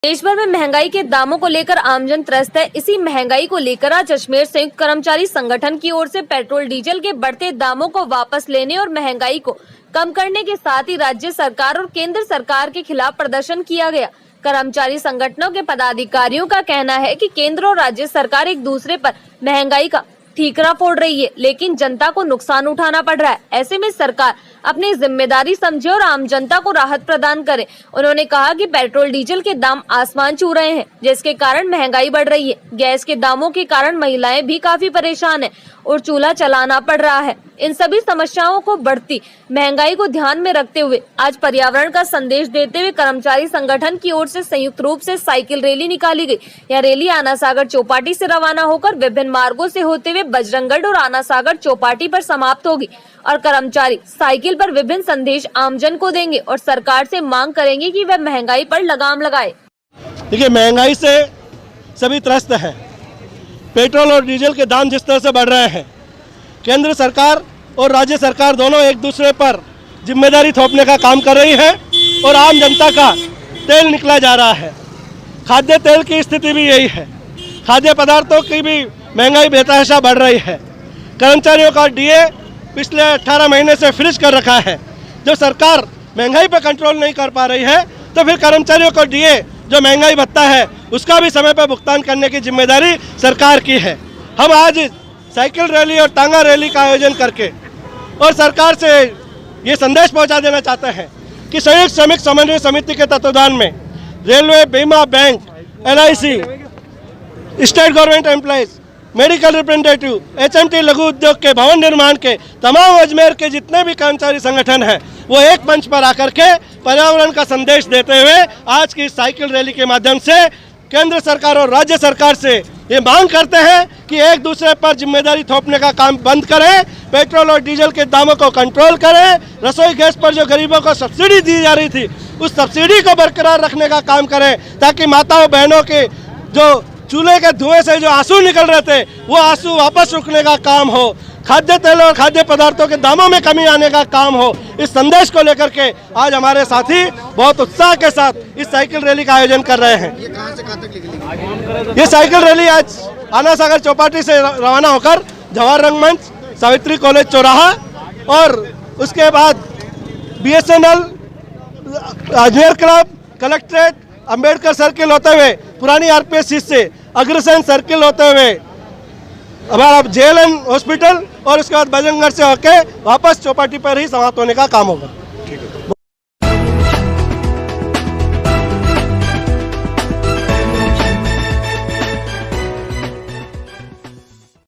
देश भर में महंगाई के दामों को लेकर आमजन त्रस्त है। इसी महंगाई को लेकर आज अजमेर संयुक्त कर्मचारी संगठन की ओर से पेट्रोल डीजल के बढ़ते दामों को वापस लेने और महंगाई को कम करने के साथ ही राज्य सरकार और केंद्र सरकार के खिलाफ प्रदर्शन किया गया। कर्मचारी संगठनों के पदाधिकारियों का कहना है कि केंद्र और राज्य सरकार एक दूसरे पर महंगाई का ठीकरा फोड़ रही है, लेकिन जनता को नुकसान उठाना पड़ रहा है। ऐसे में सरकार अपनी जिम्मेदारी समझे और आम जनता को राहत प्रदान करे। उन्होंने कहा कि पेट्रोल डीजल के दाम आसमान छू रहे हैं, जिसके कारण महंगाई बढ़ रही है। गैस के दामों के कारण महिलाएं भी काफी परेशान हैं और चूल्हा चलाना पड़ रहा है। इन सभी समस्याओं को बढ़ती महंगाई को ध्यान में रखते हुए आज पर्यावरण का संदेश देते हुए कर्मचारी संगठन की ओर से संयुक्त रूप से साइकिल रैली निकाली गई। यह रैली आना सागर चौपाटी से रवाना होकर विभिन्न मार्गों से होते हुए बजरंगगढ़ और आना सागर चौपाटी पर समाप्त होगी और कर्मचारी साइकिल पर विभिन्न संदेश आमजन को देंगे और सरकार से मांग करेंगे कि वह महंगाई पर लगाम लगाए। देखिए, महंगाई से सभी त्रस्त है। पेट्रोल और डीजल के दाम जिस तरह से बढ़ रहे हैं, केंद्र सरकार और राज्य सरकार दोनों एक दूसरे पर जिम्मेदारी थोपने का काम कर रही है और आम जनता का तेल निकला जा रहा है। खाद्य तेल की स्थिति भी यही है। खाद्य पदार्थों की भी महंगाई बेतहाशा बढ़ रही है। कर्मचारियों का डीए पिछले 18 महीने से फ्रीज कर रखा है। जब सरकार महंगाई पर कंट्रोल नहीं कर पा रही है तो फिर कर्मचारियों को डीए जो महंगाई भत्ता है उसका भी समय पर भुगतान करने की जिम्मेदारी सरकार की है। हम आज साइकिल रैली और टांगा रैली का आयोजन करके और सरकार से ये संदेश पहुंचा देना चाहते हैं कि संयुक्त श्रमिक समन्वय समिति के तत्वाधान में रेलवे, बीमा, bank, LIC, state government employees, medical representative, HMT लघु उद्योग के भवन निर्माण के तमाम अजमेर के जितने भी कर्मचारी संगठन हैं वो एक मंच पर आकर के पर्यावरण का संदेश देते हुए आज की साइकिल रैली के माध्यम से केंद्र सरकार और राज्य सरकार से ये मांग करते हैं कि एक दूसरे पर जिम्मेदारी थोपने का काम बंद करें, पेट्रोल और डीजल के दामों को कंट्रोल करें, रसोई गैस पर जो गरीबों को सब्सिडी दी जा रही थी उस सब्सिडी को बरकरार रखने का काम करें, ताकि माताओं बहनों के जो चूल्हे के धुएं से जो आंसू निकल रहे थे वो आंसू वापस रुकने का काम हो, खाद्य तेल और खाद्य पदार्थों के दामों में कमी आने का काम हो। इस संदेश को लेकर के आज हमारे साथी बहुत उत्साह के साथ इस साइकिल रैली का आयोजन कर रहे हैं। ये कहाँ से कहाँ तक निकलेगी? ये साइकिल रैली आज आना सागर चौपाटी से रवाना होकर जवाहर रंगमंच, सावित्री कॉलेज चौराहा और उसके बाद BSNL, Ajmer club, collectorate, Ambedkar circle होते हुए पुरानी RPS से अग्रसेन सर्किल होते हुए हमारा JLN हॉस्पिटल और उसके बाद बजरंगगढ़ से होके वापस चौपाटी पर ही समाप्त होने का काम होगा।